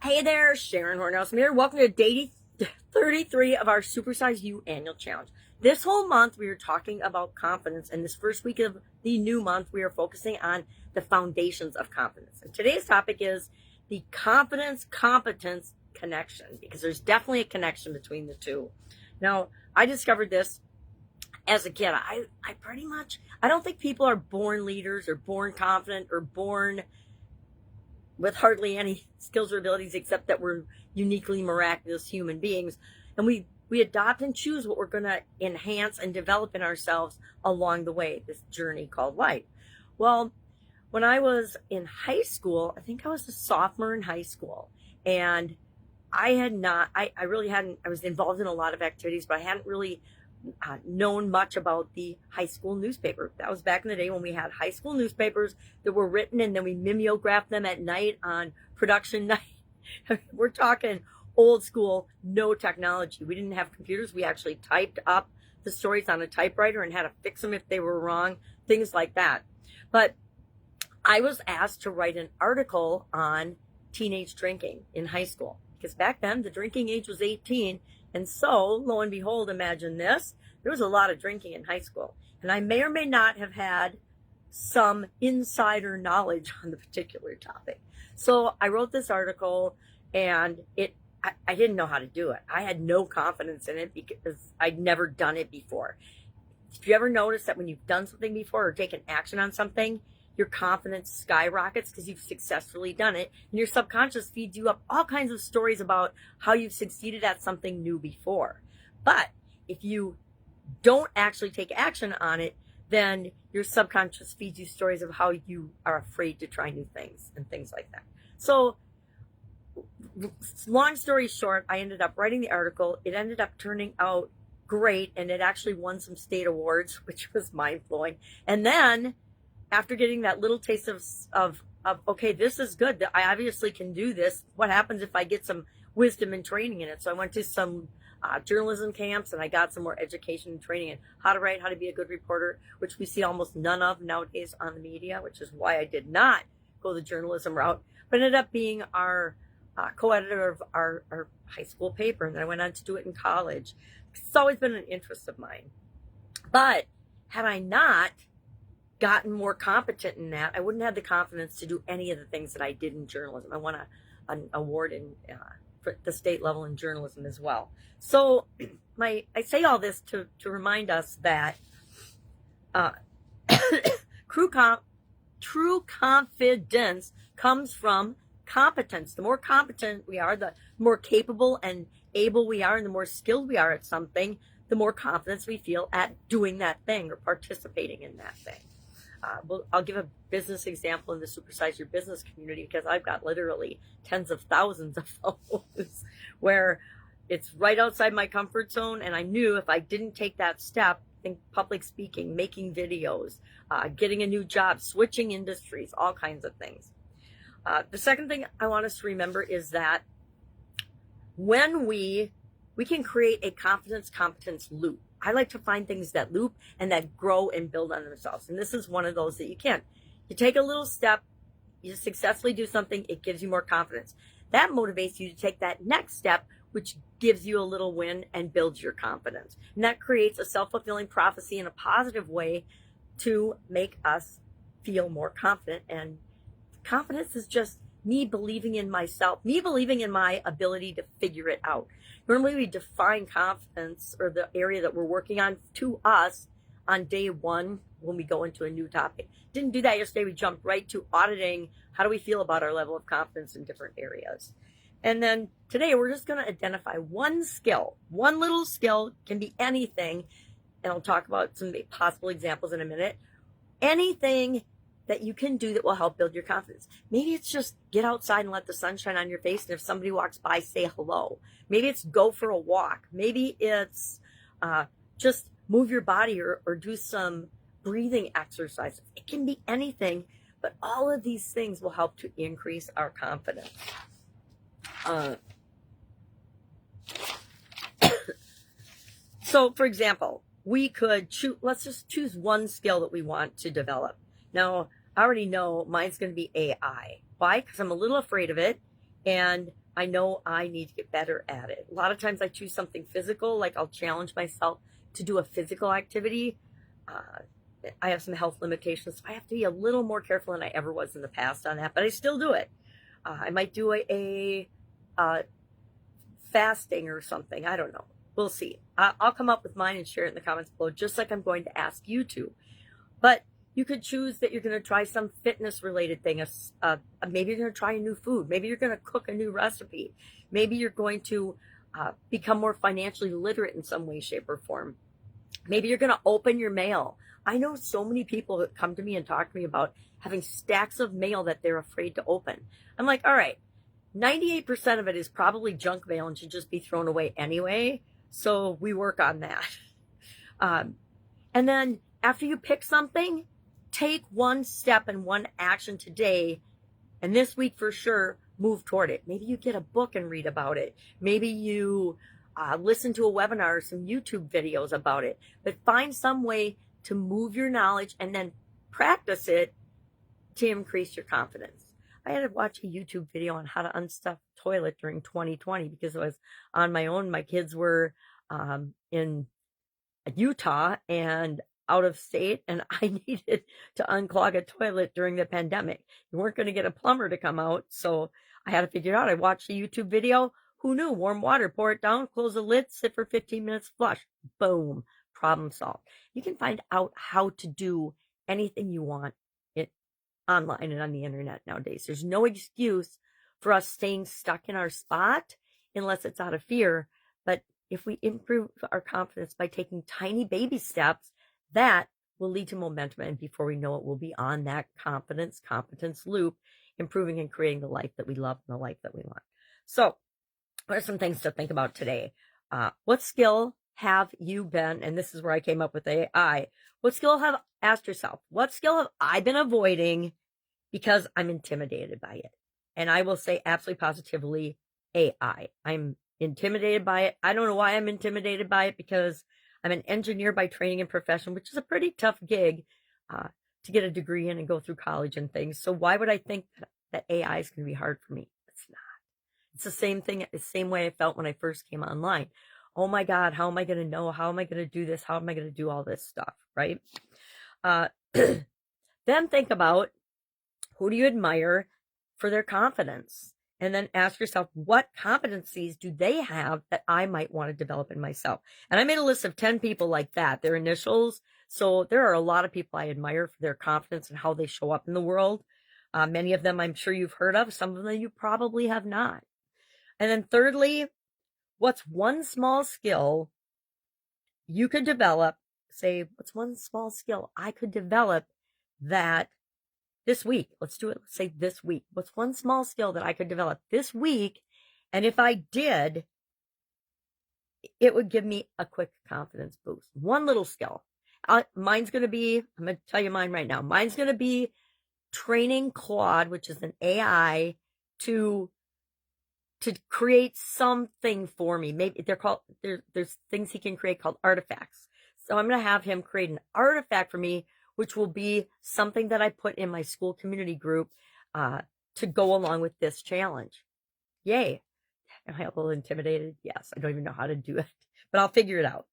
Hey there, Sharon Horne-Ellstrom here. Welcome to day 33 of our Supersize You annual challenge. This whole month we are talking about confidence, and this first week of the new month we are focusing on the foundations of confidence. And today's topic is the confidence-competence connection, because there's definitely a connection between the two. Now, I discovered this as a kid. I don't think people are born leaders or born confident or born with hardly any skills or abilities, except that we're uniquely miraculous human beings. And we adopt and choose what we're going to enhance and develop in ourselves along the way, this journey called life. Well, when I was in high school, I think I was a sophomore in high school, and I was involved in a lot of activities, but I hadn't really known much about the high school newspaper. That was back in the day when we had high school newspapers that were written and then we mimeographed them at night on production night. We're talking old school, no technology. We didn't have computers. We actually typed up the stories on a typewriter and had to fix them if they were wrong, things like that. But I was asked to write an article on teenage drinking in high school, because back then the drinking age was 18. And so, lo and behold, imagine this, there was a lot of drinking in high school. And I may or may not have had some insider knowledge on the particular topic. So I wrote this article, and I didn't know how to do it. I had no confidence in it because I'd never done it before. If you ever notice that when you've done something before or taken action on something, your confidence skyrockets because you've successfully done it, and your subconscious feeds you up all kinds of stories about how you've succeeded at something new before. But if you don't actually take action on it, then your subconscious feeds you stories of how you are afraid to try new things and things like that. So, long story short, I ended up writing the article. It ended up turning out great, and it actually won some state awards, which was mind-blowing. And then after getting that little taste of okay, this is good, I obviously can do this, what happens if I get some wisdom and training in it? So I went to some journalism camps, and I got some more education and training in how to write, how to be a good reporter, which we see almost none of nowadays on the media, which is why I did not go the journalism route, but ended up being our co-editor of our high school paper, and then I went on to do it in college. It's always been an interest of mine. But had I not gotten more competent in that, I wouldn't have the confidence to do any of the things that I did in journalism. I won an award for the state level in journalism as well. So I say all this to remind us that true confidence comes from competence. The more competent we are, the more capable and able we are, and the more skilled we are at something, the more confidence we feel at doing that thing or participating in that thing. I'll give a business example in the Supersize Your Business community, because I've got literally tens of thousands of those where it's right outside my comfort zone, and I knew if I didn't take that step, think public speaking, making videos, getting a new job, switching industries, all kinds of things. The second thing I want us to remember is that when we can create a confidence-competence loop. I like to find things that loop and that grow and build on themselves. And this is one of those that you can. You take a little step, you successfully do something, it gives you more confidence. That motivates you to take that next step, which gives you a little win and builds your confidence. And that creates a self-fulfilling prophecy in a positive way to make us feel more confident. And confidence is just me believing in myself, me believing in my ability to figure it out. Normally we define confidence, or the area that we're working on, to us on day one when we go into a new topic. Didn't do that yesterday. We jumped right to auditing. How do we feel about our level of confidence in different areas? And then today we're just going to identify one skill. One little skill, can be anything, and I'll talk about some possible examples in a minute. Anything that you can do that will help build your confidence. Maybe it's just get outside and let the sun shine on your face, and if somebody walks by, say hello. Maybe it's go for a walk. Maybe it's just move your body or do some breathing exercises. It can be anything, but all of these things will help to increase our confidence. So, for example, we could let's just choose one skill that we want to develop. Now, I already know mine's going to be AI. Why? Because I'm a little afraid of it, and I know I need to get better at it. A lot of times I choose something physical, like I'll challenge myself to do a physical activity. Uh, I have some health limitations, so I have to be a little more careful than I ever was in the past on that, but I still do it. I might do a fasting or something. I don't know. We'll see. I'll come up with mine and share it in the comments below, just like I'm going to ask you to. But you could choose that you're going to try some fitness related thing. Maybe you're going to try a new food. Maybe you're going to cook a new recipe. Maybe you're going to become more financially literate in some way, shape, or form. Maybe you're going to open your mail. I know so many people that come to me and talk to me about having stacks of mail that they're afraid to open. I'm like, all right, 98% of it is probably junk mail and should just be thrown away anyway. So we work on that. And then after you pick something, take one step and one action today. And this week for sure, move toward it. Maybe you get a book and read about it. Maybe you listen to a webinar or some YouTube videos about it. But find some way to move your knowledge and then practice it to increase your confidence. I had to watch a YouTube video on how to unstuff a toilet during 2020 because I was on my own. My kids were in Utah and out of state, and I needed to unclog a toilet during the pandemic. You weren't going to get a plumber to come out, so I had to figure it out. I watched a YouTube video. Who knew? Warm water, pour it down, close the lid, sit for 15 minutes, flush. Boom. Problem solved. You can find out how to do anything you want online and on the internet nowadays. There's no excuse for us staying stuck in our spot unless it's out of fear. But if we improve our confidence by taking tiny baby steps, that will lead to momentum. And before we know it, we'll be on that competence loop, improving and creating the life that we love and the life that we want. So what are some things to think about today? What skill have you been, and this is where I came up with AI, what skill have, asked yourself, what skill have I been avoiding because I'm intimidated by it? And I will say absolutely positively AI. I'm intimidated by it. I don't know why I'm intimidated by it, because I'm an engineer by training and profession, which is a pretty tough gig to get a degree in and go through college and things. So why would I think that AI is going to be hard for me? It's not. It's the same thing, the same way I felt when I first came online. Oh my God, how am I going to know? How am I going to do this? How am I going to do all this stuff, right? Then think about, who do you admire for their confidence? And then ask yourself, what competencies do they have that I might want to develop in myself? And I made a list of 10 people like that, their initials. So there are a lot of people I admire for their confidence and how they show up in the world. Many of them I'm sure you've heard of. Some of them you probably have not. And then thirdly, what's one small skill you could develop? Say, what's one small skill I could develop that this week? Let's do it. Let's say this week. What's one small skill that I could develop this week? And if I did, it would give me a quick confidence boost. One little skill. Mine's going to be, I'm going to tell you mine right now. Mine's going to be training Claude, which is an AI, to create something for me. Maybe they're called, there's things he can create called artifacts. So I'm going to have him create an artifact for me, which will be something that I put in my school community group to go along with this challenge. Yay. Am I a little intimidated? Yes. I don't even know how to do it, but I'll figure it out.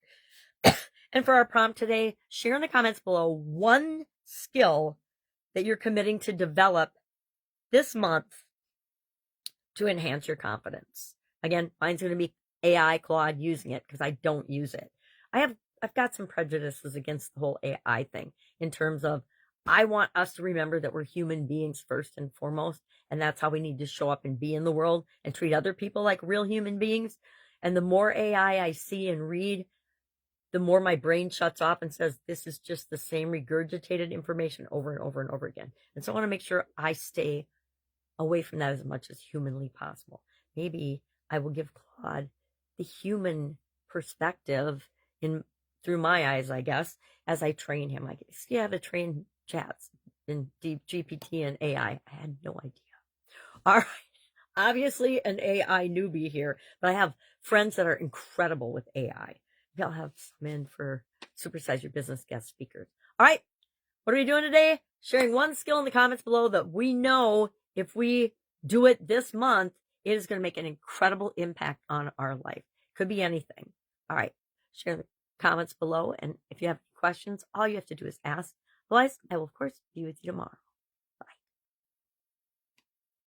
And for our prompt today, share in the comments below one skill that you're committing to develop this month to enhance your confidence. Again, mine's going to be AI Claude, using it because I don't use it. I've got some prejudices against the whole AI thing in terms of, I want us to remember that we're human beings first and foremost, and that's how we need to show up and be in the world and treat other people like real human beings. And the more AI I see and read, the more my brain shuts off and says, this is just the same regurgitated information over and over and over again. And so I want to make sure I stay away from that as much as humanly possible. Maybe I will give Claude the human perspective through my eyes, I guess, as I train him. I see how to train chats in GPT and AI. I had no idea. All right. Obviously an AI newbie here, but I have friends that are incredible with AI. Maybe I'll have some in for Supersize Your Business guest speakers. All right. What are we doing today? Sharing one skill in the comments below that we know if we do it this month, It is going to make an incredible impact on our life. Could be anything. All right. Share the comments below. And if you have questions, all you have to do is ask. Otherwise, I will, of course, be with you tomorrow.